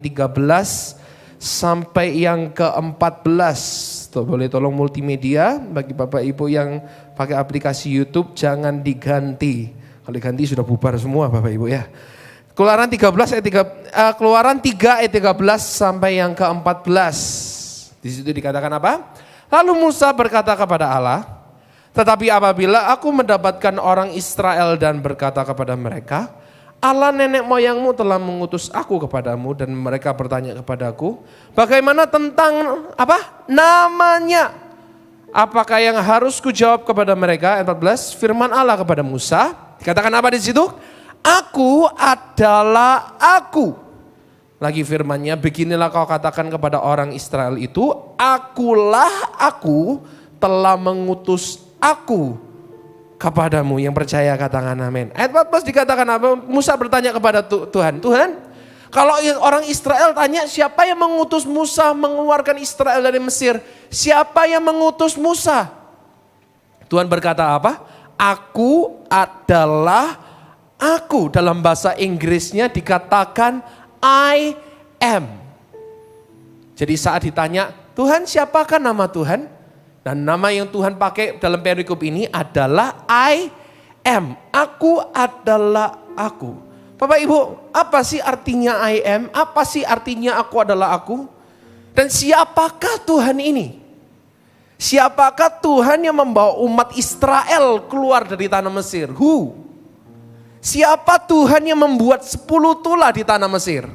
13 sampai yang ke-14. Tuh, boleh tolong multimedia bagi Bapak Ibu yang pakai aplikasi YouTube jangan diganti. Kalau diganti sudah bubar semua Bapak Ibu ya. Keluaran 3 ayat 13 sampai yang ke-14. Di situ dikatakan apa? Lalu Musa berkata kepada Allah, "Tetapi apabila aku mendapatkan orang Israel dan berkata kepada mereka, Allah nenek moyangmu telah mengutus aku kepadamu, dan mereka bertanya kepadaku, bagaimana tentang apa? Namanya. Apakah yang harus kujawab kepada mereka?" Ayat 14, firman Allah kepada Musa, dikatakan apa di situ? Aku adalah aku. Lagi firmannya, beginilah kau katakan kepada orang Israel itu, akulah aku telah mengutus aku kepadamu. Yang percaya katakan amin. Ayat 14 dikatakan apa? Musa bertanya kepada Tuhan, Tuhan, kalau orang Israel tanya siapa yang mengutus Musa mengeluarkan Israel dari Mesir? Siapa yang mengutus Musa? Tuhan berkata apa? Aku adalah aku. Dalam bahasa Inggrisnya dikatakan I am. Jadi saat ditanya, Tuhan siapakah nama Tuhan? Dan nama yang Tuhan pakai dalam perikop ini adalah I am. Aku adalah aku. Bapak Ibu, apa sih artinya I am? Apa sih artinya aku adalah aku? Dan siapakah Tuhan ini? Siapakah Tuhan yang membawa umat Israel keluar dari tanah Mesir? Who? Siapa Tuhan yang membuat 10 tulah di tanah Mesir?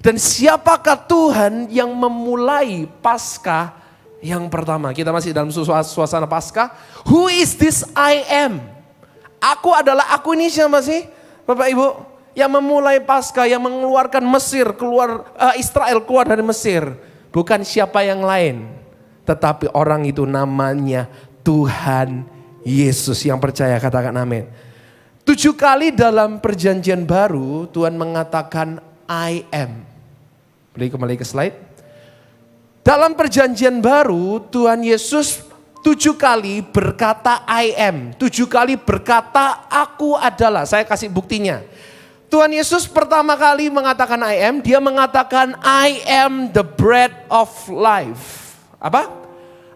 Dan siapakah Tuhan yang memulai Paskah yang pertama? Kita masih dalam suasana Paskah. Who is this I am? Aku adalah aku ini siapa sih? Bapak Ibu, yang memulai Paskah, yang mengeluarkan Israel keluar dari Mesir. Bukan siapa yang lain, tetapi orang itu namanya Tuhan Yesus. Yang percaya katakan amin. 7 kali dalam perjanjian baru Tuhan mengatakan I am. Boleh kembali ke slide. Dalam perjanjian baru Tuhan Yesus 7 kali berkata I am. 7 kali berkata aku adalah. Saya kasih buktinya. Tuhan Yesus pertama kali mengatakan I am. Dia mengatakan I am the bread of life. Apa?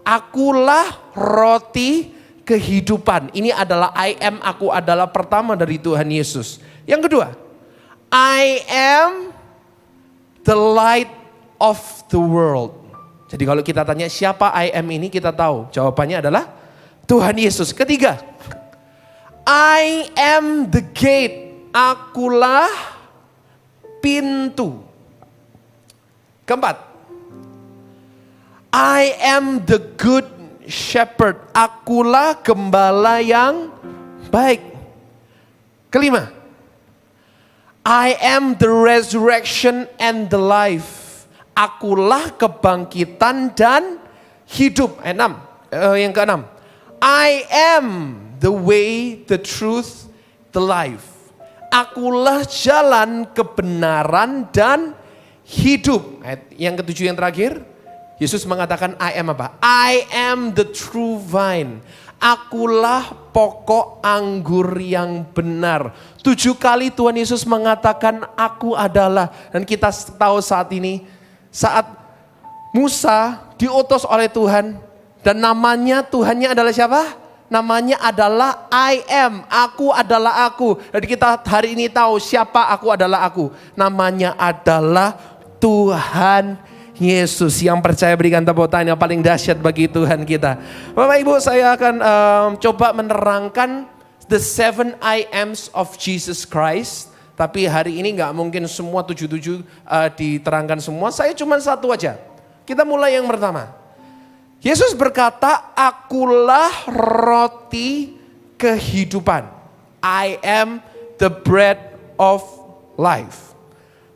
Akulah roti kehidupan. Ini adalah I am, aku adalah pertama dari Tuhan Yesus. Yang kedua, I am the light of the world. Jadi kalau kita tanya siapa I am ini, kita tahu jawabannya adalah Tuhan Yesus. Ketiga, I am the gate. Akulah pintu. Keempat, I am the good shepherd. Akulah gembala yang baik. Kelima, I am the resurrection and the life. Akulah kebangkitan dan hidup. Ayat 6. Yang keenam, I am the way, the truth, the life. Akulah jalan kebenaran dan hidup. Ayat yang ketujuh yang terakhir, Yesus mengatakan I am apa? I am the true vine. Akulah pokok anggur yang benar. 7 kali Tuhan Yesus mengatakan aku adalah. Dan kita tahu saat ini, saat Musa diutus oleh Tuhan. Dan namanya Tuhannya adalah siapa? Namanya adalah I am. Aku adalah aku. Jadi kita hari ini tahu siapa aku adalah aku. Namanya adalah Tuhan Yesus. Yang percaya berikan tepuk tangan yang paling dahsyat bagi Tuhan kita. Bapak Ibu, saya akan coba menerangkan the 7 I ams of Jesus Christ. Tapi hari ini gak mungkin semua 77 diterangkan semua. Saya cuma satu aja. Kita mulai yang pertama. Yesus berkata, akulah roti kehidupan. I am the bread of life.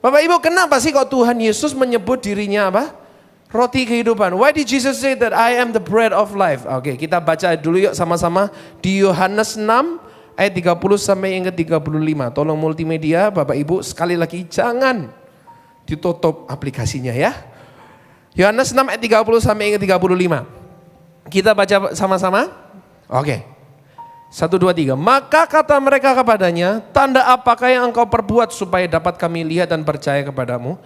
Bapak Ibu, kenapa sih kok Tuhan Yesus menyebut dirinya apa? Roti kehidupan. Why did Jesus say that I am the bread of life? Oke, kita baca dulu yuk sama-sama di Yohanes 6 ayat 30 sampai yang ke-35. Tolong multimedia Bapak Ibu, sekali lagi jangan ditutup aplikasinya ya. Yohanes 6 ayat 30 sampai yang ke-35. Kita baca sama-sama. Oke. 1, 2, 3. Maka kata mereka kepadanya, tanda apakah yang engkau perbuat supaya dapat kami lihat dan percaya kepadamu?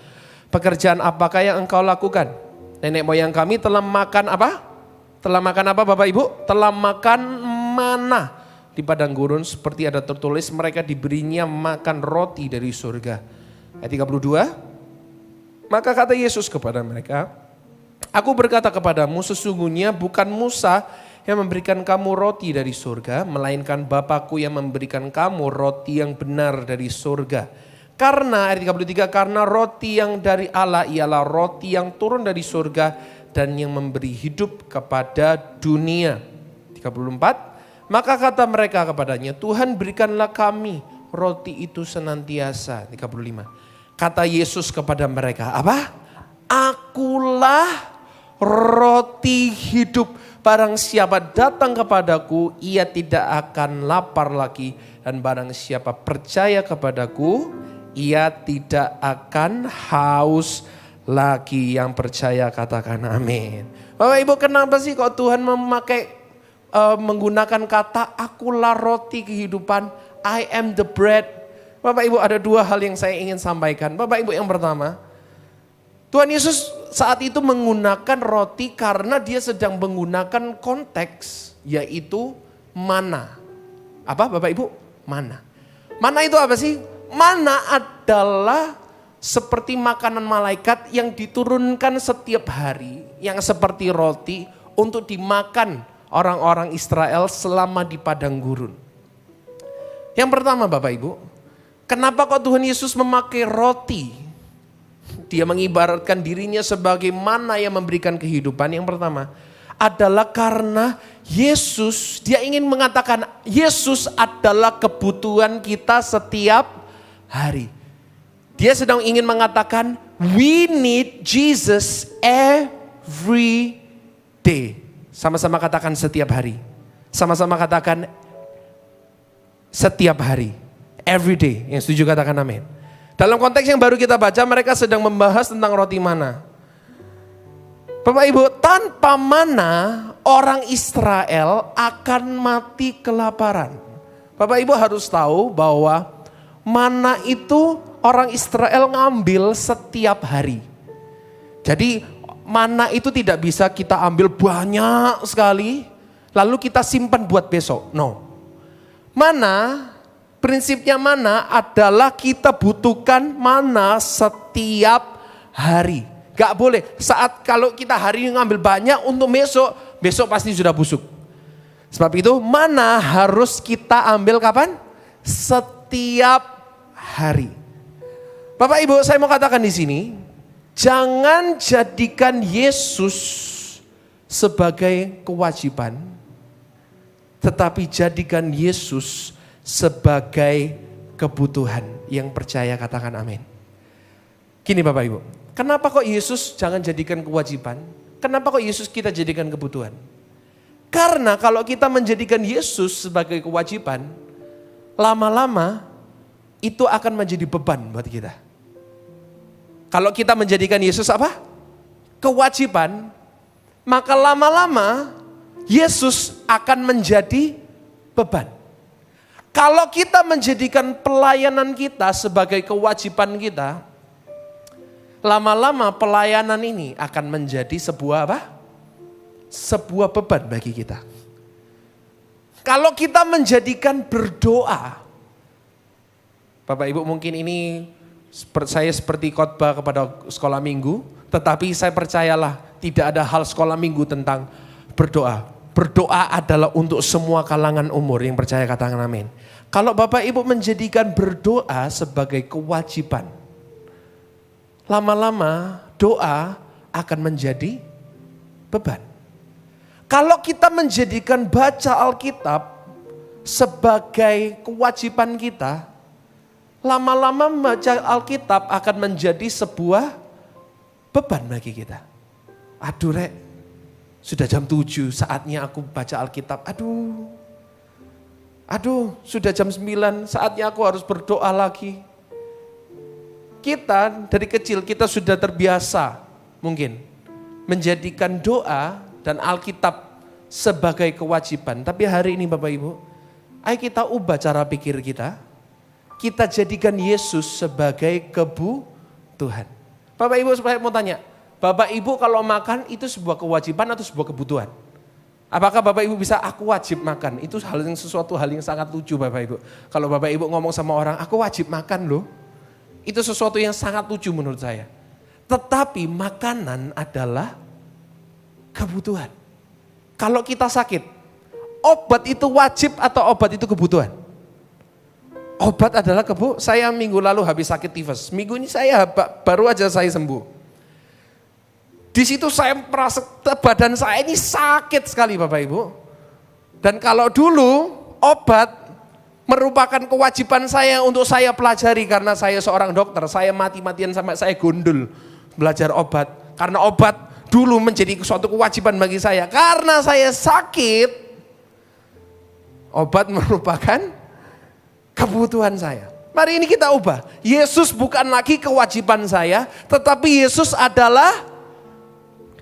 Pekerjaan apakah yang engkau lakukan? Nenek moyang kami telah makan apa? Telah makan apa Bapak Ibu? Telah makan mana di padang gurun, seperti ada tertulis mereka diberinya makan roti dari surga. Ayat 32. Maka kata Yesus kepada mereka, aku berkata kepadamu, sesungguhnya bukan Musa yang memberikan kamu roti dari surga, melainkan Bapakku yang memberikan kamu roti yang benar dari surga. Karena, ayat 33, karena roti yang dari Allah ialah roti yang turun dari surga dan yang memberi hidup kepada dunia. 34, maka kata mereka kepadanya, Tuhan berikanlah kami roti itu senantiasa. 35, kata Yesus kepada mereka, apa? Akulah roti hidup, barang siapa datang kepadaku, ia tidak akan lapar lagi. Dan barang siapa percaya kepadaku, ia tidak akan haus lagi. Yang percaya katakan amin. Bapak Ibu, kenapa sih kok Tuhan menggunakan kata akulah roti kehidupan, I am the bread. Bapak Ibu, ada dua hal yang saya ingin sampaikan. Bapak Ibu, yang pertama, Tuhan Yesus saat itu menggunakan roti karena dia sedang menggunakan konteks, yaitu mana. Apa Bapak Ibu? Mana. Mana itu apa sih? Mana adalah seperti makanan malaikat yang diturunkan setiap hari, yang seperti roti untuk dimakan orang-orang Israel selama di padang gurun. Yang pertama Bapak Ibu, kenapa kok Tuhan Yesus memakai roti? Dia mengibaratkan dirinya sebagai mana yang memberikan kehidupan. Yang pertama adalah karena Yesus, dia ingin mengatakan Yesus adalah kebutuhan kita setiap hari. Dia sedang ingin mengatakan we need Jesus every day. Sama-sama katakan setiap hari. Sama-sama katakan setiap hari. Every day. Yang setuju katakan amin. Dalam konteks yang baru kita baca, mereka sedang membahas tentang roti mana. Bapak Ibu, tanpa mana orang Israel akan mati kelaparan. Bapak Ibu harus tahu bahwa mana itu orang Israel ngambil setiap hari. Jadi mana itu tidak bisa kita ambil banyak sekali lalu kita simpan buat besok. No. Mana, prinsipnya mana adalah kita butuhkan mana setiap hari. Gak boleh saat kalau kita hari ini ngambil banyak untuk besok, besok pasti sudah busuk. Sebab itu mana harus kita ambil kapan? Setiap hari. Bapak Ibu, saya mau katakan di sini, jangan jadikan Yesus sebagai kewajiban, tetapi jadikan Yesus sebagai kebutuhan. Yang percaya katakan amin. Gini Bapak Ibu, kenapa kok Yesus jangan jadikan kewajiban? Kenapa kok Yesus kita jadikan kebutuhan? Karena kalau kita menjadikan Yesus sebagai kewajiban, lama-lama itu akan menjadi beban buat kita. Kalau kita menjadikan Yesus apa? Kewajiban, maka lama-lama Yesus akan menjadi beban. Kalau kita menjadikan pelayanan kita sebagai kewajiban kita, lama-lama pelayanan ini akan menjadi sebuah apa? Sebuah beban bagi kita. Kalau kita menjadikan berdoa, Bapak Ibu mungkin ini saya seperti khotbah kepada sekolah minggu, tetapi saya percayalah tidak ada hal sekolah minggu tentang berdoa. Berdoa adalah untuk semua kalangan umur. Yang percaya katakan amin. Kalau Bapak Ibu menjadikan berdoa sebagai kewajiban, lama-lama doa akan menjadi beban. Kalau kita menjadikan baca Alkitab sebagai kewajiban kita, lama-lama membaca Alkitab akan menjadi sebuah beban bagi kita. Aduh Rek, sudah jam 7 saatnya aku baca Alkitab. Aduh sudah jam 9 saatnya aku harus berdoa lagi. Kita dari kecil kita sudah terbiasa mungkin menjadikan doa dan Alkitab sebagai kewajiban. Tapi hari ini Bapak Ibu, ayo kita ubah cara pikir kita. Kita jadikan Yesus sebagai kebutuhan. Bapak Ibu saya mau tanya, Bapak Ibu kalau makan itu sebuah kewajiban atau sebuah kebutuhan? Apakah Bapak Ibu bisa, aku wajib makan? Itu sesuatu hal yang sangat lucu Bapak Ibu. Kalau Bapak Ibu ngomong sama orang, aku wajib makan loh. Itu sesuatu yang sangat lucu menurut saya. Tetapi makanan adalah kebutuhan. Kalau kita sakit, obat itu wajib atau obat itu kebutuhan? Obat adalah saya minggu lalu habis sakit tifus. Minggu ini baru aja saya sembuh. Di situ saya merasa badan saya ini sakit sekali Bapak Ibu. Dan kalau dulu obat merupakan kewajiban saya untuk saya pelajari karena saya seorang dokter. Saya mati-matian sampai saya gundul belajar obat. Karena obat dulu menjadi suatu kewajiban bagi saya. Karena saya sakit, obat merupakan kebutuhan saya. Mari ini kita ubah. Yesus bukan lagi kewajiban saya, tetapi Yesus adalah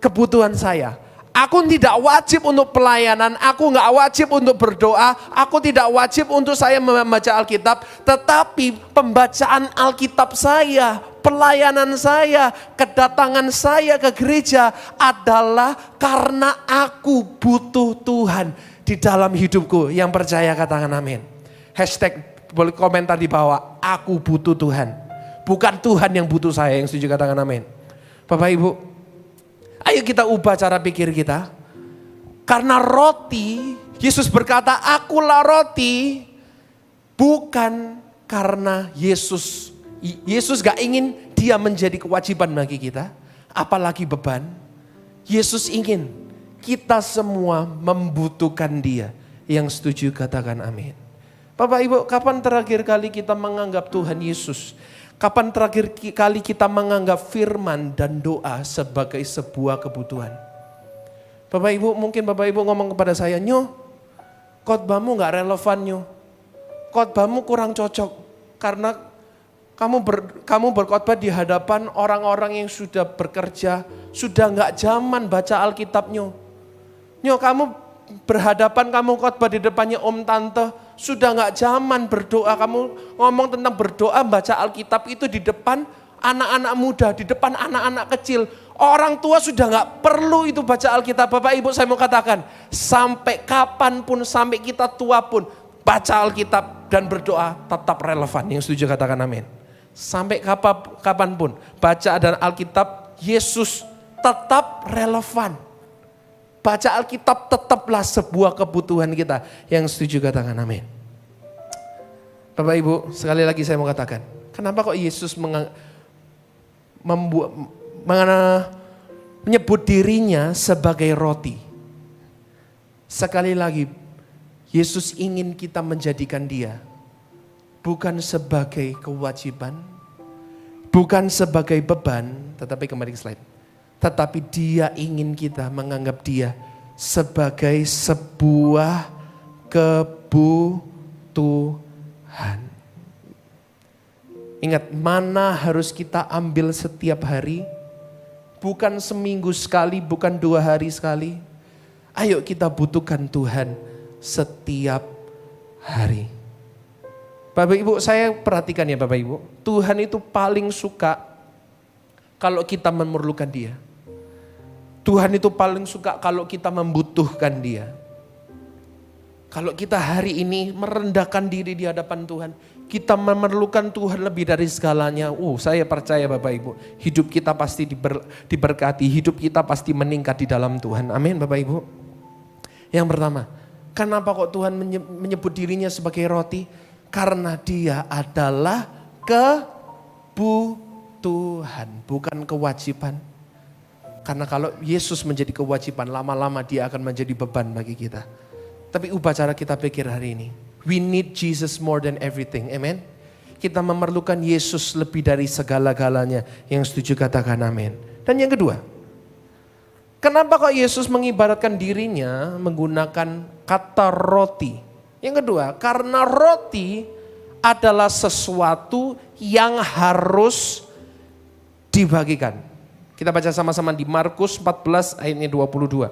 kebutuhan saya. Aku tidak wajib untuk pelayanan, aku nggak wajib untuk berdoa, aku tidak wajib untuk saya membaca Alkitab, tetapi pembacaan Alkitab saya, pelayanan saya, kedatangan saya ke gereja adalah karena aku butuh Tuhan di dalam hidupku. Yang percaya katakan amin. Hashtag boleh komentar di bawah, aku butuh Tuhan. Bukan Tuhan yang butuh saya, yang setuju katakan amin. Bapak Ibu, ayo kita ubah cara pikir kita. Karena roti, Yesus berkata, akulah roti. Bukan karena Yesus gak ingin dia menjadi kewajiban bagi kita. Apalagi beban. Yesus ingin kita semua membutuhkan dia. Yang setuju katakan amin. Bapak Ibu, kapan terakhir kali kita menganggap Tuhan Yesus? Kapan terakhir kali kita menganggap firman dan doa sebagai sebuah kebutuhan? Bapak Ibu, mungkin Bapak Ibu ngomong kepada saya, Nyo, khotbahmu gak relevan Nyo. Khotbahmu kurang cocok. Karena kamu berkhotbah di hadapan orang-orang yang sudah bekerja, sudah gak zaman baca Alkitab Nyo. Nyo, kamu khotbah di depannya om tante, sudah gak zaman berdoa. Kamu ngomong tentang berdoa, baca Alkitab itu di depan anak-anak muda, di depan anak-anak kecil. Orang tua sudah gak perlu itu baca Alkitab. Bapak Ibu saya mau katakan, sampai kapanpun, sampai kita tua pun, baca Alkitab dan berdoa tetap relevan. Yang setuju katakan amin. Sampai kapanpun, baca dan Alkitab, Yesus tetap relevan. Baca Alkitab tetaplah sebuah kebutuhan kita. Yang setuju katakan amin. Bapak Ibu, sekali lagi saya mau katakan, kenapa kok Yesus menyebut dirinya sebagai roti? Sekali lagi, Yesus ingin kita menjadikan dia bukan sebagai kewajiban, bukan sebagai beban, tetapi kembali ke slide. Tetapi dia ingin kita menganggap dia sebagai sebuah kebutuhan. Ingat, mana harus kita ambil setiap hari? Bukan seminggu sekali, bukan 2 hari sekali. Ayo kita butuhkan Tuhan setiap hari. Bapak Ibu, saya perhatikan ya Bapak Ibu. Tuhan itu paling suka kalau kita memerlukan dia. Tuhan itu paling suka kalau kita membutuhkan dia. Kalau kita hari ini merendahkan diri di hadapan Tuhan, kita memerlukan Tuhan lebih dari segalanya. Saya percaya Bapak Ibu, hidup kita pasti diberkati, hidup kita pasti meningkat di dalam Tuhan. Amin Bapak Ibu. Yang pertama, kenapa kok Tuhan menyebut dirinya sebagai roti? Karena dia adalah kebutuhan, bukan kewajiban. Karena kalau Yesus menjadi kewajiban, lama-lama dia akan menjadi beban bagi kita. Tapi ubah cara kita pikir hari ini. We need Jesus more than everything. Amen. Kita memerlukan Yesus lebih dari segala-galanya. Yang setuju katakan amin. Dan yang kedua, kenapa kok Yesus mengibaratkan dirinya menggunakan kata roti? Yang kedua, karena roti adalah sesuatu yang harus dibagikan. Kita baca sama-sama di Markus 14 ayatnya 22.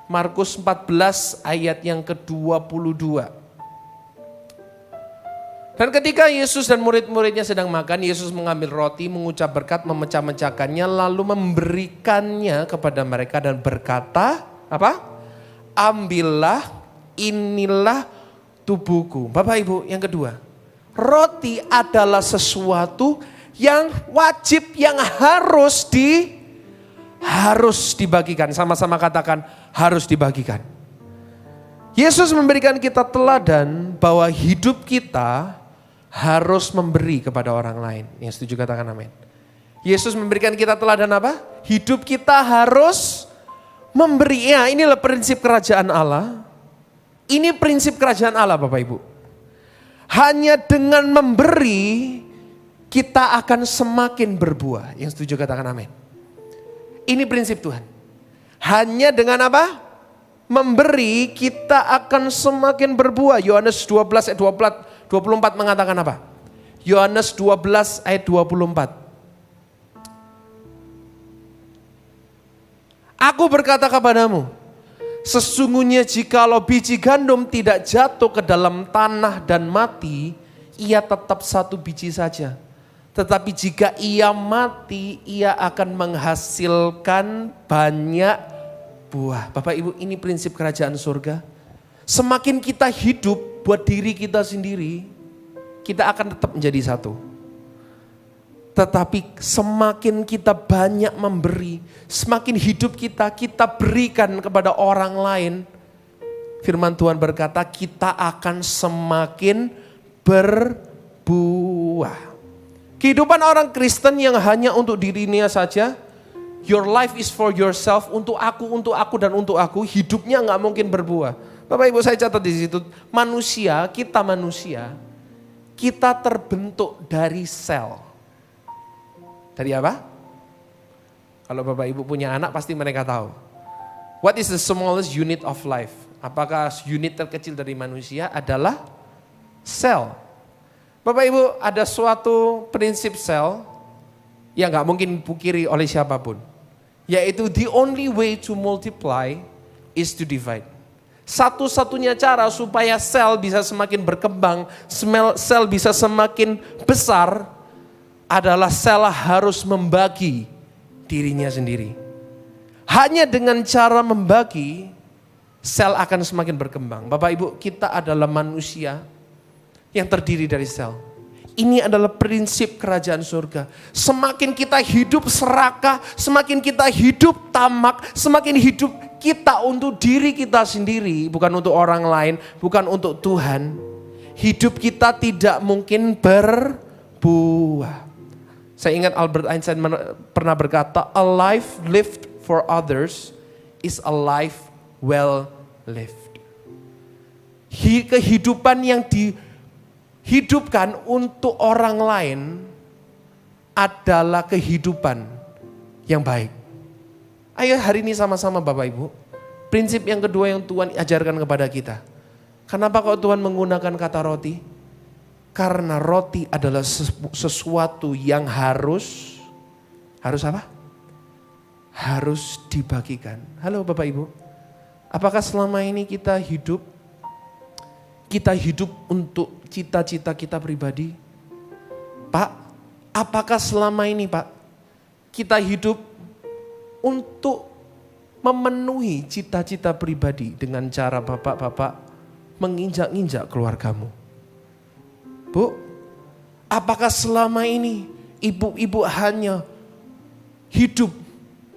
Markus 14 ayat yang ke-22. Dan ketika Yesus dan murid-muridnya sedang makan, Yesus mengambil roti, mengucap berkat, memecah-mecahkannya, lalu memberikannya kepada mereka dan berkata, apa? Ambillah, inilah tubuhku. Bapak Ibu, yang kedua, roti adalah sesuatu yang wajib, yang harus dibagikan. Sama-sama katakan, harus dibagikan. Yesus memberikan kita teladan bahwa hidup kita harus memberi kepada orang lain. Yang setuju katakan amin. Yesus memberikan kita teladan apa? Hidup kita harus memberi. Ya, inilah prinsip kerajaan Allah. Ini prinsip kerajaan Allah Bapak Ibu. Hanya dengan memberi kita akan semakin berbuah. Yang setuju katakan amin. Ini prinsip Tuhan. Hanya dengan apa? Memberi kita akan semakin berbuah. Yohanes 12 ayat 24 mengatakan apa? Yohanes 12 ayat 24. Aku berkata kepadamu, sesungguhnya jikalau biji gandum tidak jatuh ke dalam tanah dan mati, ia tetap satu biji saja. Tetapi jika ia mati, ia akan menghasilkan banyak buah. Bapak Ibu, ini prinsip kerajaan surga. Semakin kita hidup buat diri kita sendiri, kita akan tetap menjadi satu. Tetapi semakin kita banyak memberi, semakin hidup kita berikan kepada orang lain. Firman Tuhan berkata kita akan semakin berbuah. Kehidupan orang Kristen yang hanya untuk dirinya saja, your life is for yourself, untuk aku, dan untuk aku, hidupnya gak mungkin berbuah. Bapak Ibu saya catat di situ, manusia, kita terbentuk dari sel. Dari apa? Kalau Bapak Ibu punya anak pasti mereka tahu. What is the smallest unit of life? Apakah unit terkecil dari manusia adalah sel? Bapak Ibu, ada suatu prinsip sel yang gak mungkin dipungkiri oleh siapapun. Yaitu the only way to multiply is to divide. Satu-satunya cara supaya sel bisa semakin berkembang, sel bisa semakin besar, adalah sel harus membagi dirinya sendiri. Hanya dengan cara membagi, sel akan semakin berkembang. Bapak Ibu, kita adalah manusia yang terdiri dari sel. Ini adalah prinsip kerajaan surga. Semakin kita hidup serakah, semakin kita hidup tamak, semakin hidup kita untuk diri kita sendiri, bukan untuk orang lain, bukan untuk Tuhan. Hidup kita tidak mungkin berbuah. Saya ingat Albert Einstein pernah berkata, a life lived for others is a life well lived. Kehidupan yang dihidupkan untuk orang lain adalah kehidupan yang baik. Ayo hari ini sama-sama Bapak Ibu. Prinsip yang kedua yang Tuhan ajarkan kepada kita. Kenapa kok Tuhan menggunakan kata roti? Karena roti adalah sesuatu yang harus apa? Harus dibagikan. Halo Bapak Ibu. Apakah selama ini kita hidup untuk cita-cita kita pribadi? Pak, apakah selama ini Pak, kita hidup untuk memenuhi cita-cita pribadi dengan cara bapak-bapak menginjak-injak keluargamu? Bu, apakah selama ini ibu-ibu hanya hidup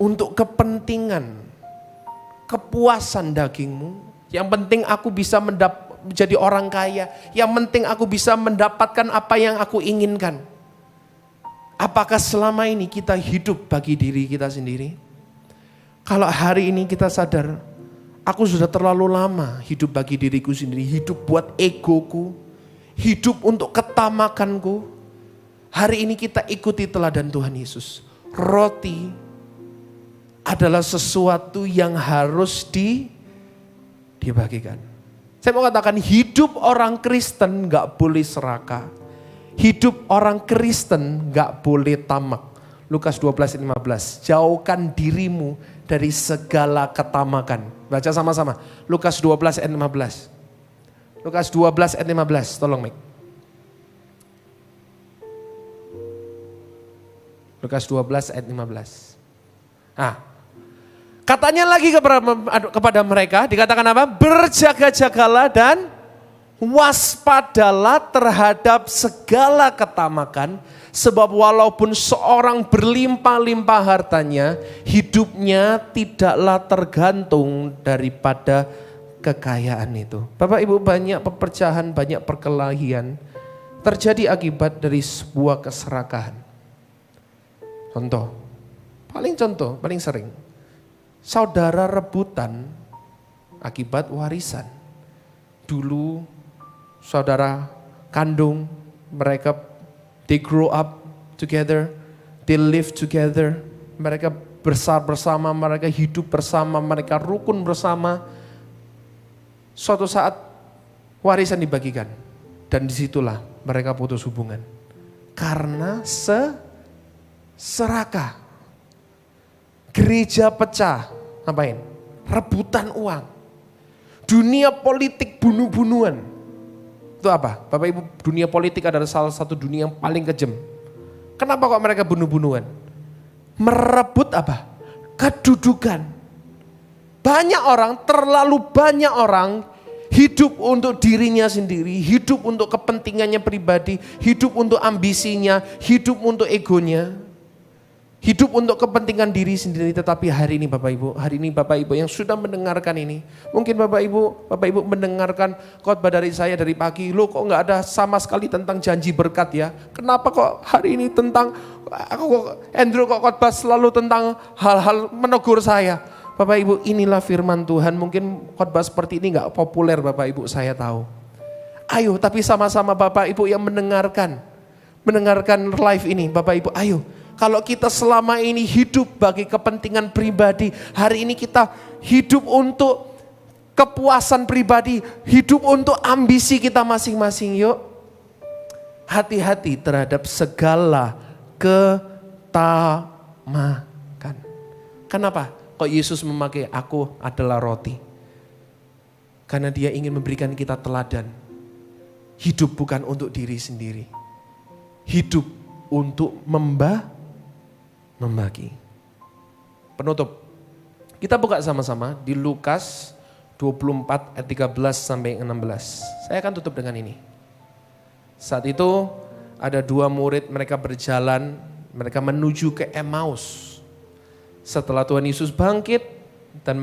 untuk kepentingan, kepuasan dagingmu? Yang penting aku bisa menjadi orang kaya, yang penting aku bisa mendapatkan apa yang aku inginkan. Apakah selama ini kita hidup bagi diri kita sendiri? Kalau hari ini kita sadar, aku sudah terlalu lama hidup bagi diriku sendiri, hidup buat egoku, hidup untuk ketamakanku. Hari ini kita ikuti teladan Tuhan Yesus. Roti adalah sesuatu yang harus dibagikan. Saya mau katakan hidup orang Kristen gak boleh serakah. Hidup orang Kristen gak boleh tamak. Lukas 12:15. Jauhkan dirimu dari segala ketamakan. Baca sama-sama. Lukas 12:15. Lukas 12:15. Tolong Mik. Lukas 12 ayat 15. Nah, katanya lagi kepada mereka, dikatakan apa? Berjaga-jagalah dan waspadalah terhadap segala ketamakan, sebab walaupun seorang berlimpah-limpah hartanya, hidupnya tidaklah tergantung daripada kekayaan itu. Bapak Ibu, banyak pepecahan, banyak perkelahian terjadi akibat dari sebuah keserakahan. Contoh, paling sering. Saudara rebutan akibat warisan. Dulu saudara kandung, mereka they grow up together, they live together, mereka besar bersama, mereka hidup bersama, mereka rukun bersama. Suatu saat warisan dibagikan dan disitulah mereka putus hubungan karena serakah. Gereja pecah, ngapain? Rebutan uang. Dunia politik bunuh-bunuhan. Itu apa? Bapak Ibu, dunia politik adalah salah satu dunia yang paling kejam. Kenapa kok mereka bunuh-bunuhan? Merebut apa? Kedudukan. Banyak orang, terlalu banyak orang hidup untuk dirinya sendiri, hidup untuk kepentingannya pribadi, hidup untuk ambisinya, hidup untuk egonya. Hidup untuk kepentingan diri sendiri. Tetapi hari ini Bapak Ibu yang sudah mendengarkan ini, mungkin Bapak Ibu mendengarkan khotbah dari saya dari pagi, loh kok nggak ada sama sekali tentang janji berkat ya? Kenapa kok hari ini tentang, Andrew kok khotbah selalu tentang hal-hal menegur saya? Bapak Ibu, inilah firman Tuhan. Mungkin khotbah seperti ini nggak populer Bapak Ibu, saya tahu. Ayo, tapi sama-sama Bapak Ibu yang mendengarkan live ini, Bapak Ibu, ayo. Kalau kita selama ini hidup bagi kepentingan pribadi, hari ini kita hidup untuk kepuasan pribadi, hidup untuk ambisi kita masing-masing. Yuk, hati-hati terhadap segala ketamakan. Kenapa? Kok Yesus memakai aku adalah roti? Karena Dia ingin memberikan kita teladan. Hidup bukan untuk diri sendiri. Hidup untuk membagi. Penutup. Kita buka sama-sama di Lukas 24 ayat 13 sampai 16. Saya akan tutup dengan ini. Saat itu ada dua murid, mereka berjalan, mereka menuju ke Emmaus. Setelah Tuhan Yesus bangkit dan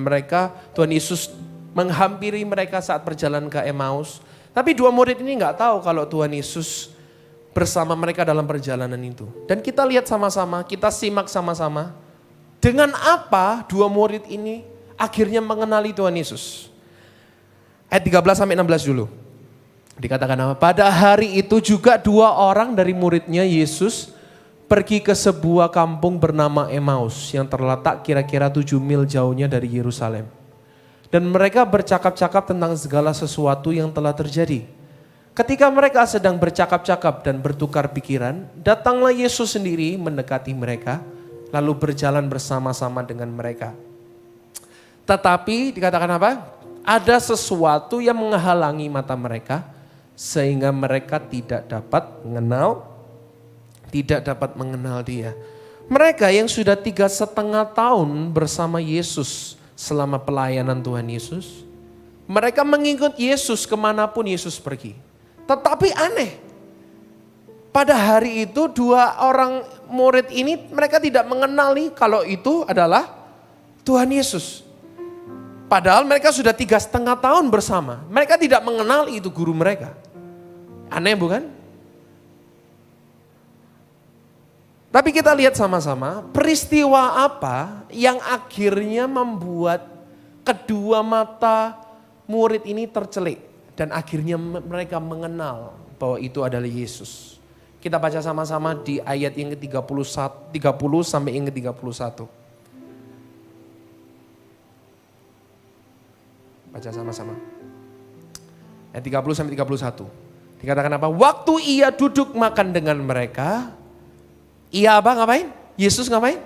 Tuhan Yesus menghampiri mereka saat berjalan ke Emmaus. Tapi dua murid ini nggak tahu kalau Tuhan Yesus bersama mereka dalam perjalanan itu. Dan kita lihat sama-sama, kita simak sama-sama. Dengan apa dua murid ini akhirnya mengenali Tuhan Yesus. Ayat 13 sampai 16 dulu. Dikatakan apa? Pada hari itu juga dua orang dari muridnya Yesus pergi ke sebuah kampung bernama Emmaus yang terletak kira-kira 7 mil jauhnya dari Yerusalem. Dan mereka bercakap-cakap tentang segala sesuatu yang telah terjadi. Ketika mereka sedang bercakap-cakap dan bertukar pikiran, datanglah Yesus sendiri mendekati mereka, lalu berjalan bersama-sama dengan mereka. Tetapi dikatakan apa? Ada sesuatu yang menghalangi mata mereka, sehingga mereka tidak dapat mengenal Dia. Mereka yang sudah 3,5 tahun bersama Yesus selama pelayanan Tuhan Yesus, mereka mengikut Yesus kemanapun Yesus pergi. Tetapi aneh, pada hari itu dua orang murid ini mereka tidak mengenali kalau itu adalah Tuhan Yesus. Padahal mereka sudah 3,5 tahun bersama. Mereka tidak mengenali itu guru mereka. Aneh bukan? Tapi kita lihat sama-sama peristiwa apa yang akhirnya membuat kedua mata murid ini tercelik. Dan akhirnya mereka mengenal bahwa itu adalah Yesus. Kita baca sama-sama di ayat yang ke-30 sampai yang ke-31. Baca sama-sama. Ayat 30 sampai 31. Dikatakan apa? Waktu ia duduk makan dengan mereka, ia apa ngapain? Yesus ngapain?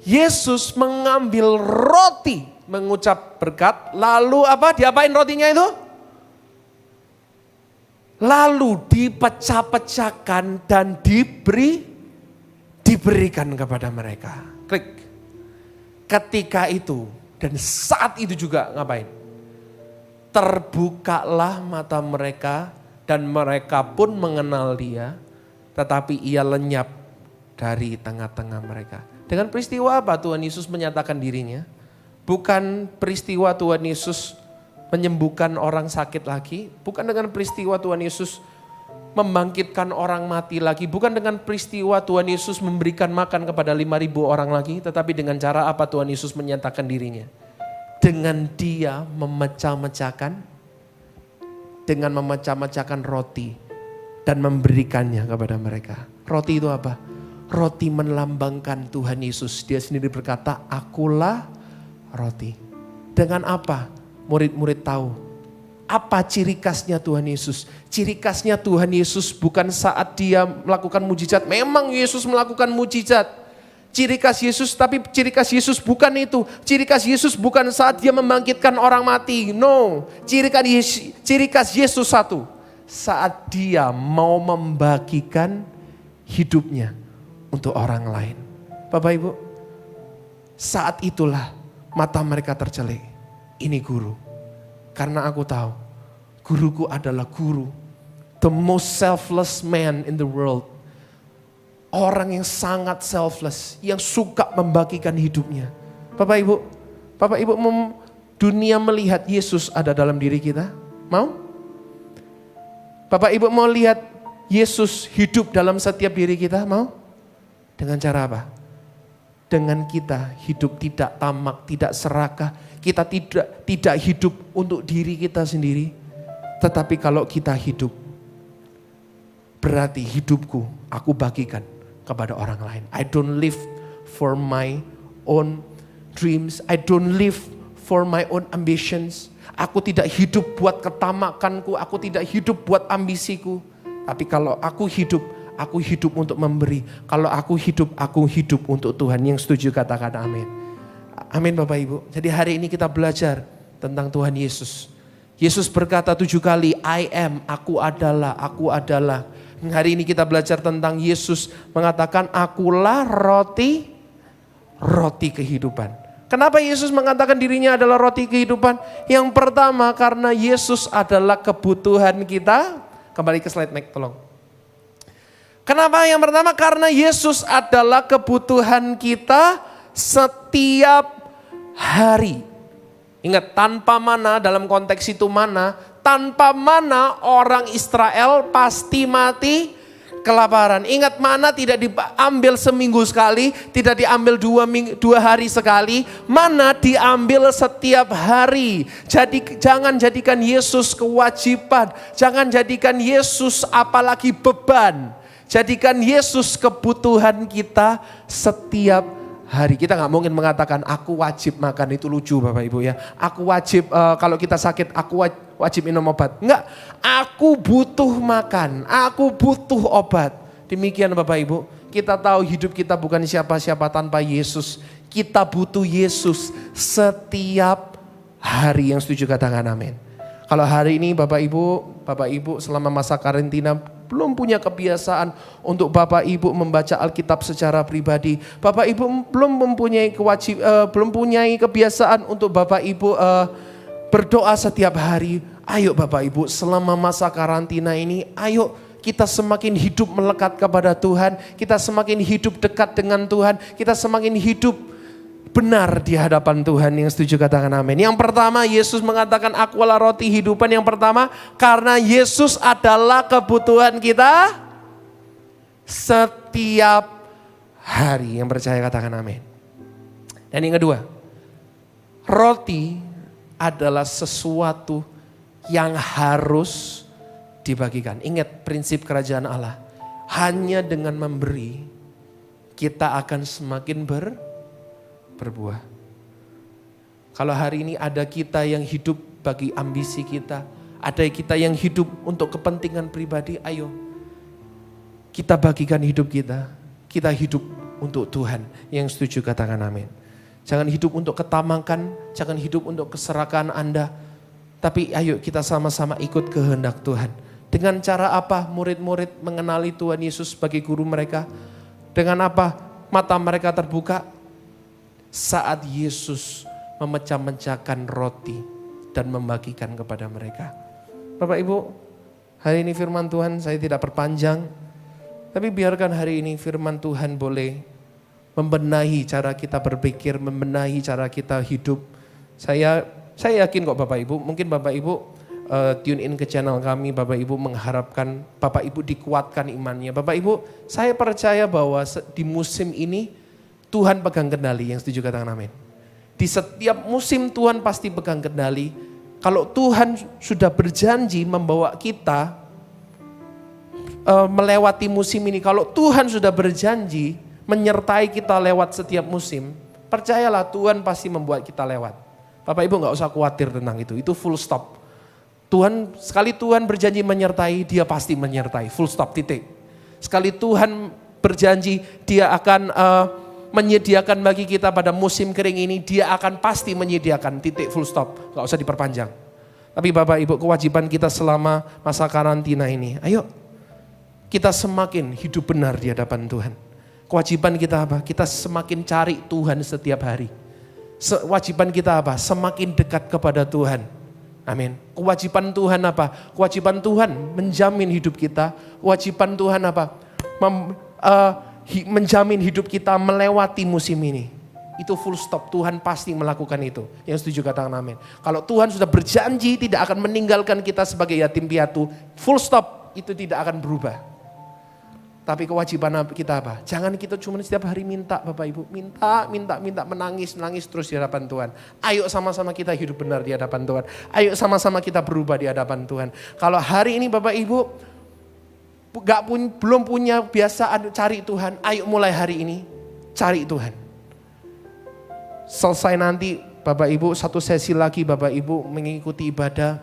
Yesus mengambil roti, mengucap berkat, lalu apa? Diapain rotinya itu? Lalu dipecah-pecahkan dan diberikan kepada mereka. Klik. Ketika itu dan saat itu juga ngapain? Terbukalah mata mereka dan mereka pun mengenal dia, tetapi ia lenyap dari tengah-tengah mereka. Dengan peristiwa apa Tuhan Yesus menyatakan dirinya? Bukan peristiwa Tuhan Yesus menyembuhkan orang sakit lagi, bukan dengan peristiwa Tuhan Yesus membangkitkan orang mati lagi, bukan dengan peristiwa Tuhan Yesus memberikan makan kepada 5.000 orang lagi, tetapi dengan cara apa Tuhan Yesus menyatakan dirinya? Dengan dia memecah-mecahkan roti dan memberikannya kepada mereka. Roti itu apa? Roti melambangkan Tuhan Yesus. Dia sendiri berkata, akulah roti. Dengan apa? Murid-murid tahu. Apa ciri khasnya Tuhan Yesus? Ciri khasnya Tuhan Yesus bukan saat dia melakukan mujizat. Memang Yesus melakukan mujizat. Ciri khas Yesus, tapi ciri khas Yesus bukan itu. Ciri khas Yesus bukan saat dia membangkitkan orang mati. No, ciri khas Yesus satu. Saat dia mau membagikan hidupnya untuk orang lain. Bapak Ibu, saat itulah mata mereka tercelik. Ini guru. Karena aku tahu, guruku adalah guru. The most selfless man in the world. Orang yang sangat selfless, yang suka membagikan hidupnya. Bapak Ibu dunia melihat Yesus ada dalam diri kita? Mau? Bapak Ibu mau lihat Yesus hidup dalam setiap diri kita? Mau? Dengan cara apa? Dengan kita hidup tidak tamak, tidak serakah. Kita tidak hidup untuk diri kita sendiri. Tetapi kalau kita hidup, berarti hidupku aku bagikan kepada orang lain. I don't live for my own dreams. I don't live for my own ambitions. Aku tidak hidup buat ketamakanku. Aku tidak hidup buat ambisiku. Tapi kalau aku hidup untuk memberi. Kalau aku hidup untuk Tuhan. Yang setuju katakan amin. Amin Bapak Ibu. Jadi hari ini kita belajar tentang Tuhan Yesus. Yesus berkata 7 kali, I am, aku adalah, aku adalah. Hari ini kita belajar tentang Yesus mengatakan, akulah roti kehidupan. Kenapa Yesus mengatakan dirinya adalah roti kehidupan? Yang pertama karena Yesus adalah kebutuhan kita. Kembali ke slide Mac, tolong. Kenapa yang pertama? Karena Yesus adalah kebutuhan kita setiap hari. Ingat, tanpa mana dalam konteks itu mana, tanpa mana orang Israel pasti mati kelaparan. Ingat, mana tidak diambil seminggu sekali, tidak diambil dua hari sekali, mana diambil setiap hari. Jadi jangan jadikan Yesus kewajiban, jangan jadikan Yesus apalagi beban. Jadikan Yesus kebutuhan kita setiap hari. Kita gak mungkin mengatakan aku wajib makan, itu lucu Bapak Ibu ya. Aku wajib kalau kita sakit aku wajib minum obat. Enggak, aku butuh makan, aku butuh obat. Demikian Bapak Ibu, kita tahu hidup kita bukan siapa-siapa tanpa Yesus. Kita butuh Yesus setiap hari. Yang setuju katakan amin. Kalau hari ini Bapak Ibu selama masa karantina belum punya kebiasaan untuk Bapak Ibu membaca Alkitab secara pribadi. Bapak Ibu belum mempunyai kebiasaan untuk Bapak Ibu berdoa setiap hari. Ayo Bapak Ibu, selama masa karantina ini, ayo kita semakin hidup melekat kepada Tuhan. Kita semakin hidup dekat dengan Tuhan. Kita semakin hidup benar di hadapan Tuhan. Yang setuju katakan amin. Yang pertama, Yesus mengatakan akulah roti hidupan. Yang pertama, karena Yesus adalah kebutuhan kita setiap hari. Yang percaya katakan amin. Dan yang kedua, roti adalah sesuatu yang harus dibagikan. Ingat prinsip kerajaan Allah. Hanya dengan memberi, kita akan semakin berbuah. Kalau hari ini ada kita yang hidup bagi ambisi kita, ada kita yang hidup untuk kepentingan pribadi, ayo kita bagikan hidup kita. Kita hidup untuk Tuhan. Yang setuju katakan amin. Jangan hidup untuk ketamakan, jangan hidup untuk keserakahan Anda, tapi ayo kita sama-sama ikut kehendak Tuhan. Dengan cara apa murid-murid mengenali Tuhan Yesus sebagai guru mereka? Dengan apa mata mereka terbuka? Saat Yesus memecah-mecahkan roti dan membagikan kepada mereka. Bapak Ibu, hari ini firman Tuhan saya tidak perpanjang, tapi biarkan hari ini firman Tuhan boleh membenahi cara kita berpikir, membenahi cara kita hidup. Saya yakin kok Bapak Ibu, mungkin Bapak Ibu tune in ke channel kami, Bapak Ibu mengharapkan Bapak Ibu dikuatkan imannya. Bapak Ibu, saya percaya bahwa di musim ini Tuhan pegang kendali, yang setuju katakan amin. Di setiap musim Tuhan pasti pegang kendali. Kalau Tuhan sudah berjanji membawa kita melewati musim ini, kalau Tuhan sudah berjanji menyertai kita lewat setiap musim, percayalah Tuhan pasti membuat kita lewat. Bapak Ibu gak usah khawatir tentang itu full stop. Sekali Tuhan berjanji menyertai, dia pasti menyertai, full stop, titik. Sekali Tuhan berjanji dia akan menyediakan bagi kita pada musim kering ini, dia akan pasti menyediakan, titik, full stop, gak usah diperpanjang. Tapi Bapak Ibu, kewajiban kita selama masa karantina ini, ayo kita semakin hidup benar di hadapan Tuhan. Kewajiban kita apa? Kita semakin cari Tuhan setiap hari. Kewajiban kita apa? Semakin dekat kepada Tuhan. Amin. Kewajiban Tuhan apa? Kewajiban Tuhan menjamin hidup kita. Kewajiban Tuhan apa? Menjamin hidup kita melewati musim ini. Itu full stop, Tuhan pasti melakukan itu. Yang setuju katakan amin. Kalau Tuhan sudah berjanji tidak akan meninggalkan kita sebagai yatim piatu, full stop, itu tidak akan berubah. Tapi kewajiban kita apa? Jangan kita cuma setiap hari minta Bapak Ibu. Minta, menangis terus di hadapan Tuhan. Ayo sama-sama kita hidup benar di hadapan Tuhan. Ayo sama-sama kita berubah di hadapan Tuhan. Kalau hari ini Bapak Ibu belum punya kebiasaan cari Tuhan, ayo mulai hari ini cari Tuhan. Selesai nanti Bapak Ibu, satu sesi lagi Bapak Ibu mengikuti ibadah.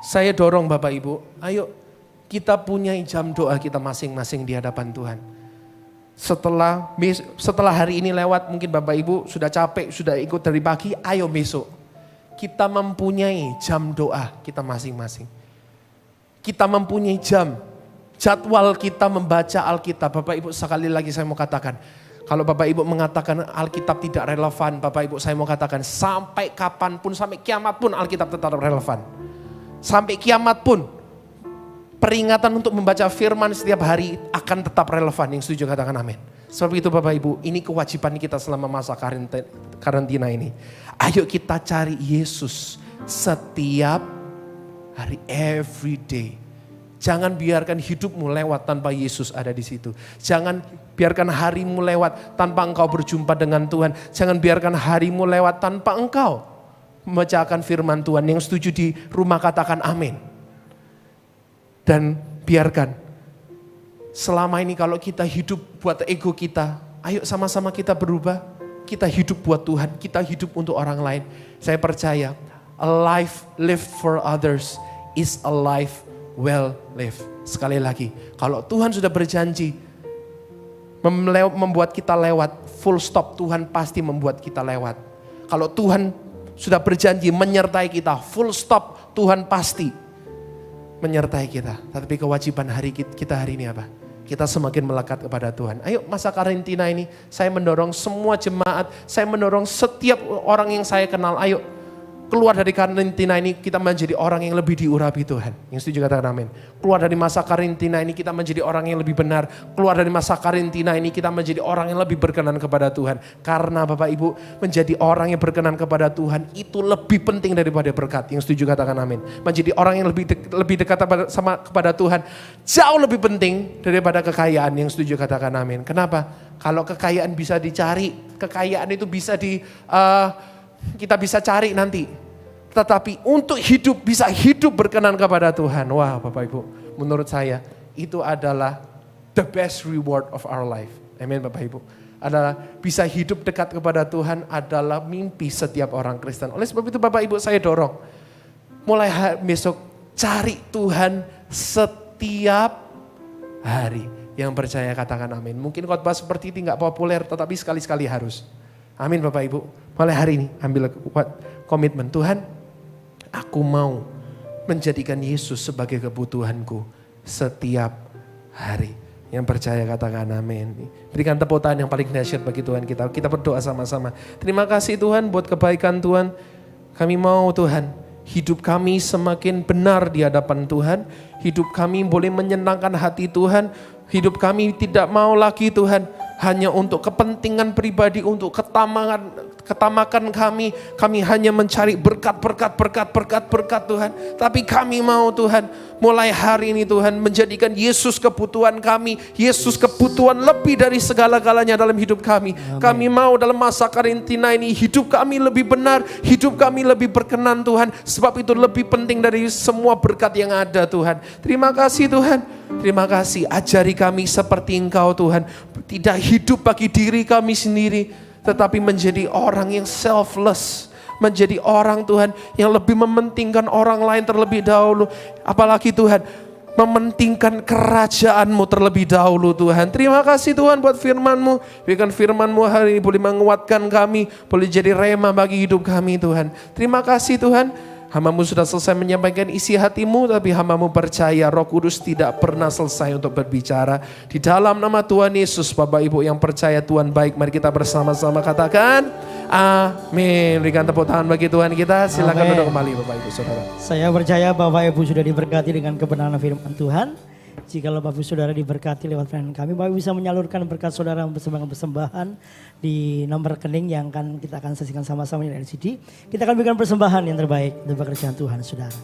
Saya dorong Bapak Ibu, ayo kita punya jam doa kita masing-masing di hadapan Tuhan. Setelah hari ini lewat, mungkin Bapak Ibu sudah capek, sudah ikut dari pagi, ayo besok. Kita mempunyai jam doa kita masing-masing. Kita mempunyai jadwal kita membaca Alkitab. Bapak Ibu, sekali lagi saya mau katakan, kalau Bapak Ibu mengatakan Alkitab tidak relevan, Bapak Ibu saya mau katakan sampai kapanpun, sampai kiamat pun Alkitab tetap relevan. Sampai kiamat pun peringatan untuk membaca firman setiap hari akan tetap relevan. Yang setuju katakan amin. Sebab itu Bapak Ibu, ini kewajiban kita selama masa karantina ini. Ayo kita cari Yesus setiap hari, every day. Jangan biarkan hidupmu lewat tanpa Yesus ada di situ. Jangan biarkan harimu lewat tanpa engkau berjumpa dengan Tuhan. Jangan biarkan harimu lewat tanpa engkau membacakan firman Tuhan. Yang setuju di rumah katakan amin. Dan biarkan selama ini kalau kita hidup buat ego kita, ayo sama-sama kita berubah. Kita hidup buat Tuhan, kita hidup untuk orang lain. Saya percaya a life lived for others is a life well lived. Sekali lagi, kalau Tuhan sudah berjanji membuat kita lewat, full stop, Tuhan pasti membuat kita lewat. Kalau Tuhan sudah berjanji menyertai kita, full stop, Tuhan pasti menyertai kita. Tapi kewajiban kita hari ini apa? Kita semakin melekat kepada Tuhan. Ayo masa karantina ini saya mendorong semua jemaat, saya mendorong setiap orang yang saya kenal, ayo keluar dari karantina ini kita menjadi orang yang lebih diurapi Tuhan. Yang setuju katakan amin. Keluar dari masa karantina ini kita menjadi orang yang lebih benar. Keluar dari masa karantina ini kita menjadi orang yang lebih berkenan kepada Tuhan. Karena Bapak Ibu, menjadi orang yang berkenan kepada Tuhan itu lebih penting daripada berkat. Yang setuju katakan amin. Menjadi orang yang lebih dekat kepada Tuhan jauh lebih penting daripada kekayaan. Yang setuju katakan amin. Kenapa? Kalau kekayaan bisa dicari, kekayaan itu bisa kita bisa cari nanti. Tetapi untuk hidup, bisa hidup berkenan kepada Tuhan. Wah Bapak Ibu, menurut saya itu adalah the best reward of our life. Amin Bapak Ibu. Adalah bisa hidup dekat kepada Tuhan adalah mimpi setiap orang Kristen. Oleh sebab itu Bapak Ibu saya dorong. Mulai besok cari Tuhan setiap hari. Yang percaya katakan amin. Mungkin khotbah seperti ini gak populer, tetapi sekali-sekali harus. Amin Bapak Ibu. Mulai hari ini ambil komitmen. Tuhan, aku mau menjadikan Yesus sebagai kebutuhanku setiap hari. Yang percaya katakan amin. Berikan tepuk tangan yang paling dahsyat bagi Tuhan kita. Kita berdoa sama-sama. Terima kasih Tuhan buat kebaikan Tuhan. Kami mau Tuhan, hidup kami semakin benar di hadapan Tuhan. Hidup kami boleh menyenangkan hati Tuhan. Hidup kami tidak mau lagi Tuhan hanya untuk kepentingan pribadi, untuk ketamakan kami. Kami hanya mencari berkat Tuhan. Tapi kami mau Tuhan, mulai hari ini Tuhan menjadikan Yesus kebutuhan kami. Yesus kebutuhan lebih dari segala-galanya dalam hidup kami. Amen. Kami mau dalam masa karantina ini hidup kami lebih benar, hidup kami lebih berkenan Tuhan. Sebab itu lebih penting dari semua berkat yang ada Tuhan. Terima kasih Tuhan. Terima kasih, ajari kami seperti Engkau Tuhan. Tidak hidup bagi diri kami sendiri, tetapi menjadi orang yang selfless. Menjadi orang Tuhan yang lebih mementingkan orang lain terlebih dahulu. Apalagi Tuhan, mementingkan kerajaan-Mu terlebih dahulu Tuhan. Terima kasih Tuhan buat firman-Mu. Berikan firman-Mu hari ini boleh menguatkan kami, boleh jadi rema bagi hidup kami Tuhan. Terima kasih Tuhan. Hamba-Mu sudah selesai menyampaikan isi hati-Mu, tapi hamba-Mu percaya Roh Kudus tidak pernah selesai untuk berbicara. Di dalam nama Tuhan Yesus, Bapak Ibu yang percaya Tuhan baik, mari kita bersama-sama katakan amin. Berikan tepuk tangan bagi Tuhan kita. Silakan duduk kembali Bapak Ibu Saudara. Saya percaya Bapak Ibu sudah diberkati dengan kebenaran firman Tuhan. Jikalau Bapak Ibu Saudara diberkati lewat firman kami, Bapak Ibu bisa menyalurkan berkat Saudara mempersembahkan persembahan di nomor rekening yang kita akan saksikan sama-sama di LCD. Kita akan berikan persembahan yang terbaik untuk pekerjaan Tuhan Saudara.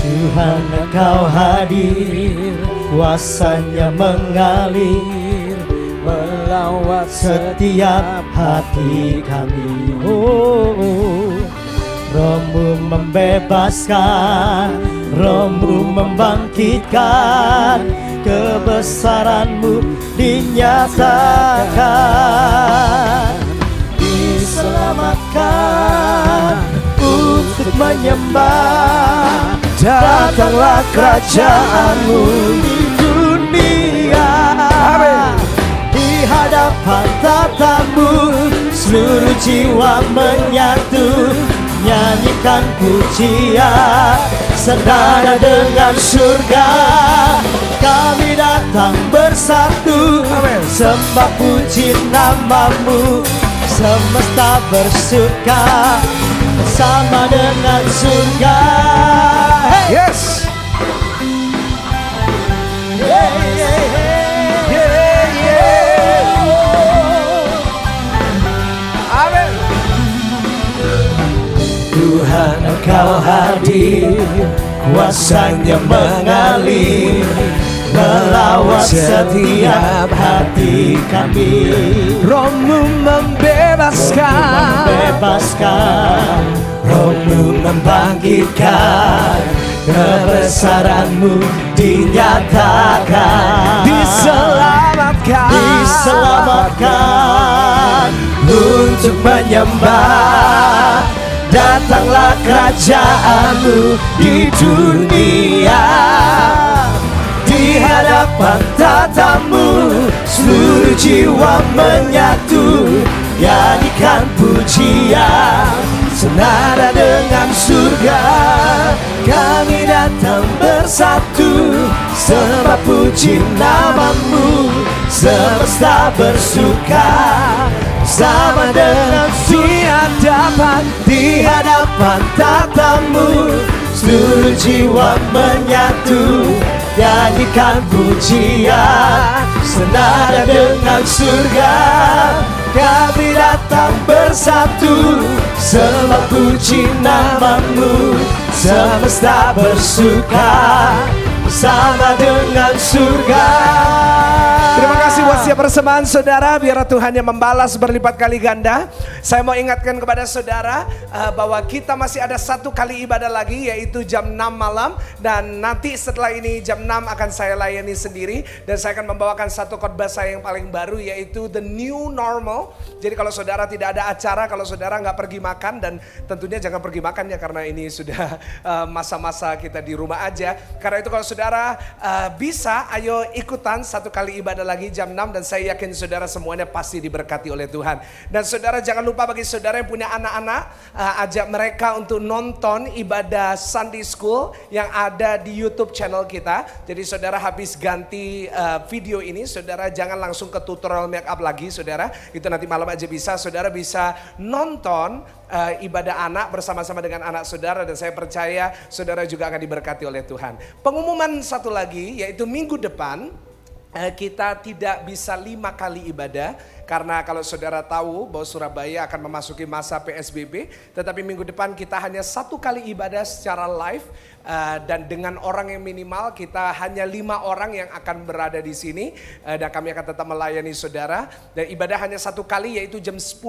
Tuhan Engkau hadir, kuasanya mengalir melawat setiap hati kami. Roh-Mu membebaskan, Roh-Mu membangkitkan, kebesaran-Mu dinyatakan. Diselamatkan untuk menyembah, datanglah kerajaan-Mu di dunia. Amin. Di hadapan tatamu seluruh jiwa menyatu, nyanyikan pujian senada dengan surga. Kami datang bersatu, sembah puji nama-Mu, semesta bersuka bersama dengan surga. Hey! Yes. Yeah, yeah, yeah, yeah. Amin. Tuhan Engkau hadir, kuasanya mengalir melawat setiap hati kami. Roh-Mu membebaskan, Roh-Mu membangkitkan, kebesaran-Mu dinyatakan. Diselamatkan untuk menyembah, datanglah kerajaan-Mu di dunia. Di hadapan tatamu seluruh jiwa menyatu, nyanyikan pujian senada dengan surga. Kami datang bersatu, sembah puji nama-Mu, semesta bersuka bersama dengan di hadapan tatamu seluruh jiwa menyatu, nyanyikan pujian senada dengan surga. Kami datang bersatu, sembah puji nama-Mu, semesta bersuka bersama dengan surga. Terima kasih buat siap persembahan saudara, biar Tuhan yang membalas berlipat kali ganda. Saya mau ingatkan kepada saudara bahwa kita masih ada satu kali ibadah lagi, yaitu jam 6 malam. Dan nanti setelah ini jam 6 akan saya layani sendiri. Dan saya akan membawakan satu khotbah saya yang paling baru, yaitu The New Normal. Jadi kalau saudara tidak ada acara, kalau saudara nggak pergi makan, dan tentunya jangan pergi makan ya, karena ini sudah masa-masa kita di rumah aja. Karena itu kalau saudara bisa, ayo ikutan satu kali ibadah lagi jam 6 dan saya yakin saudara semuanya pasti diberkati oleh Tuhan. Dan saudara jangan lupa bagi saudara yang punya anak-anak, ajak mereka untuk nonton ibadah Sunday School yang ada di YouTube channel kita. Jadi saudara habis ganti video ini, saudara jangan langsung ke tutorial make up lagi saudara. Itu nanti malam aja bisa, saudara bisa nonton ibadah anak bersama-sama dengan anak saudara. Dan saya percaya saudara juga akan diberkati oleh Tuhan. Pengumuman satu lagi yaitu minggu depan kita tidak bisa 5 kali ibadah. Karena kalau saudara tahu bahwa Surabaya akan memasuki masa PSBB. Tetapi minggu depan kita hanya 1 kali ibadah secara live. Dan dengan orang yang minimal kita hanya 5 orang yang akan berada di sini. Dan kami akan tetap melayani saudara. Dan ibadah hanya 1 kali yaitu jam 10.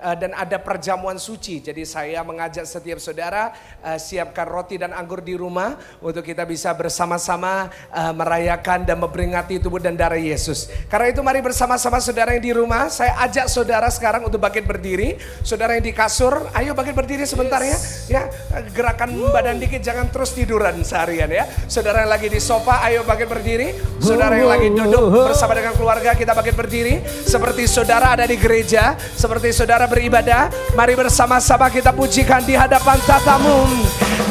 Dan ada perjamuan suci. Jadi saya mengajak setiap saudara siapkan roti dan anggur di rumah. Untuk kita bisa bersama-sama merayakan dan memperingati tubuh dan darah Yesus. Karena itu mari bersama-sama saudara yang di rumah. Saya ajak saudara sekarang untuk bangkit berdiri. Saudara yang di kasur, ayo bangkit berdiri sebentar ya. Ya, gerakan badan dikit, jangan terus tiduran seharian ya. Saudara yang lagi di sofa, ayo bangkit berdiri. Saudara yang lagi duduk bersama dengan keluarga, kita bangkit berdiri. Seperti saudara ada di gereja, seperti saudara beribadah. Mari bersama-sama kita pujikan di hadapan tatamu.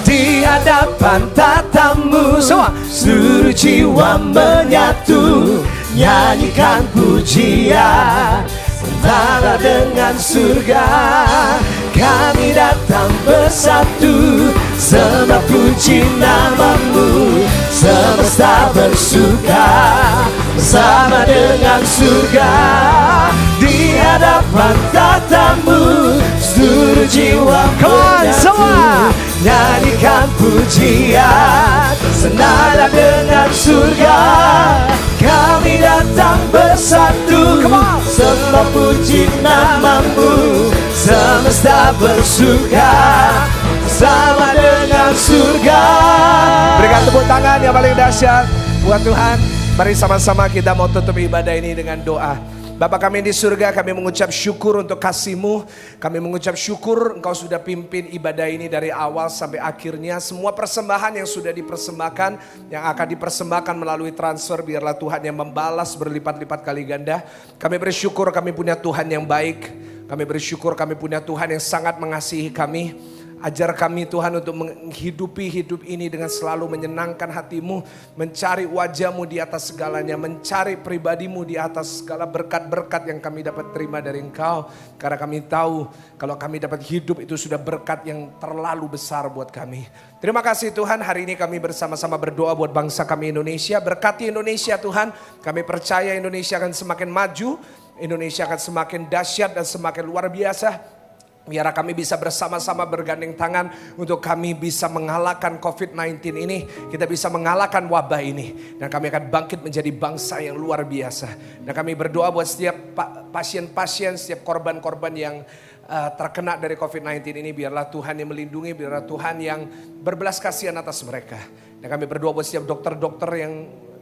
Di hadapan tatamu, semua seluruh jiwa menyatu. Nyanyikan pujian setara dengan surga. Kami datang bersatu, sembah puji namamu. Semesta bersuka bersama dengan surga. Di hadapan tatamu seluruh jiwa semua nyanyikan pujian senada dengan surga. Kami datang bersatu, sembah puji namamu. Semesta bersuka sama dengan surga. Berikan tepuk tangan yang paling dahsyat buat Tuhan. Mari sama-sama kita mau tutup ibadah ini dengan doa. Bapa kami di surga, kami mengucap syukur untuk kasih-Mu. Kami mengucap syukur Engkau sudah pimpin ibadah ini dari awal sampai akhirnya. Semua persembahan yang sudah dipersembahkan, yang akan dipersembahkan melalui transfer, biarlah Tuhan yang membalas berlipat-lipat kali ganda. Kami bersyukur kami punya Tuhan yang baik. Kami bersyukur kami punya Tuhan yang sangat mengasihi kami. Ajar kami Tuhan untuk menghidupi hidup ini dengan selalu menyenangkan hati-Mu, mencari wajah-Mu di atas segalanya, mencari pribadi-Mu di atas segala berkat-berkat yang kami dapat terima dari Engkau. Karena kami tahu kalau kami dapat hidup itu sudah berkat yang terlalu besar buat kami. Terima kasih Tuhan, hari ini kami bersama-sama berdoa buat bangsa kami Indonesia. Berkati Indonesia Tuhan, kami percaya Indonesia akan semakin maju, Indonesia akan semakin dahsyat dan semakin luar biasa. Biar kami bisa bersama-sama bergandeng tangan untuk kami bisa mengalahkan COVID-19 ini. Kita bisa mengalahkan wabah ini. Dan kami akan bangkit menjadi bangsa yang luar biasa. Dan kami berdoa buat setiap pasien-pasien, setiap korban-korban yang terkena dari COVID-19 ini. Biarlah Tuhan yang melindungi, biarlah Tuhan yang berbelas kasihan atas mereka. Dan kami berdoa buat setiap dokter-dokter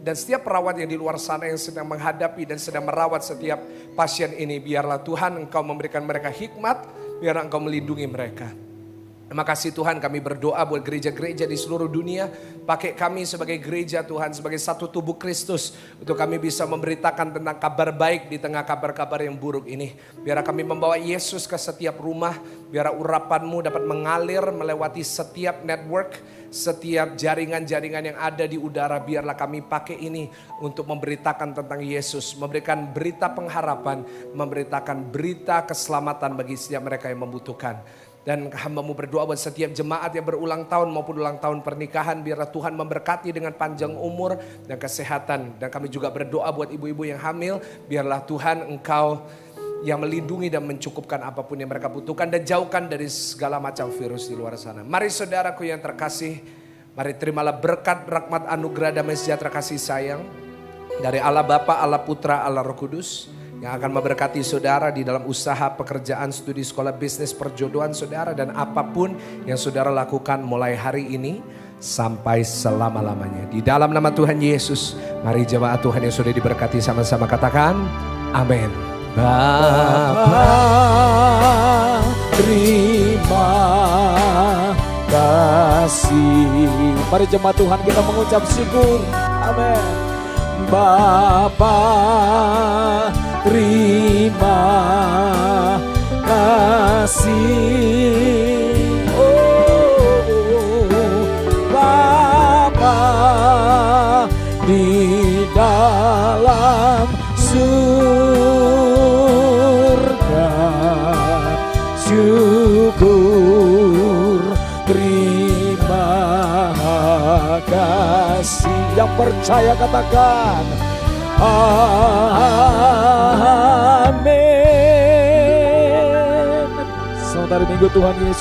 dan setiap perawat yang di luar sana yang sedang menghadapi dan sedang merawat setiap pasien ini. Biarlah Tuhan Engkau memberikan mereka hikmat. Biar Engkau melindungi mereka. Terima kasih Tuhan, kami berdoa buat gereja-gereja di seluruh dunia. Pakai kami sebagai gereja Tuhan, sebagai satu tubuh Kristus. Untuk kami bisa memberitakan tentang kabar baik di tengah kabar-kabar yang buruk ini. Biar kami membawa Yesus ke setiap rumah. Biar urapan-Mu dapat mengalir melewati setiap network, setiap jaringan-jaringan yang ada di udara. Biarlah kami pakai ini untuk memberitakan tentang Yesus. Memberikan berita pengharapan, memberitakan berita keselamatan bagi setiap mereka yang membutuhkan. Dan hamba-Mu berdoa buat setiap jemaat yang berulang tahun maupun ulang tahun pernikahan. Biarlah Tuhan memberkati dengan panjang umur dan kesehatan. Dan kami juga berdoa buat ibu-ibu yang hamil. Biarlah Tuhan Engkau yang melindungi dan mencukupkan apapun yang mereka butuhkan. Dan jauhkan dari segala macam virus di luar sana. Mari saudaraku yang terkasih. Mari terimalah berkat, rahmat, anugerah, damai sejahtera, kasih sayang. Dari Allah Bapa, Allah Putra, Allah Roh Kudus. Yang akan memberkati saudara di dalam usaha, pekerjaan, studi, sekolah, bisnis, perjodohan saudara. Dan apapun yang saudara lakukan mulai hari ini sampai selama-lamanya. Di dalam nama Tuhan Yesus, mari jemaat Tuhan yang sudah diberkati sama-sama katakan amin. Bapa, terima kasih. Mari jemaat Tuhan kita mengucap syukur. Amin. Bapa, terima kasih. Oh, Bapa di dalam surga, syukur, terima kasih. Yang percaya katakan amin. Selamat hari Minggu Tuhan Yesus.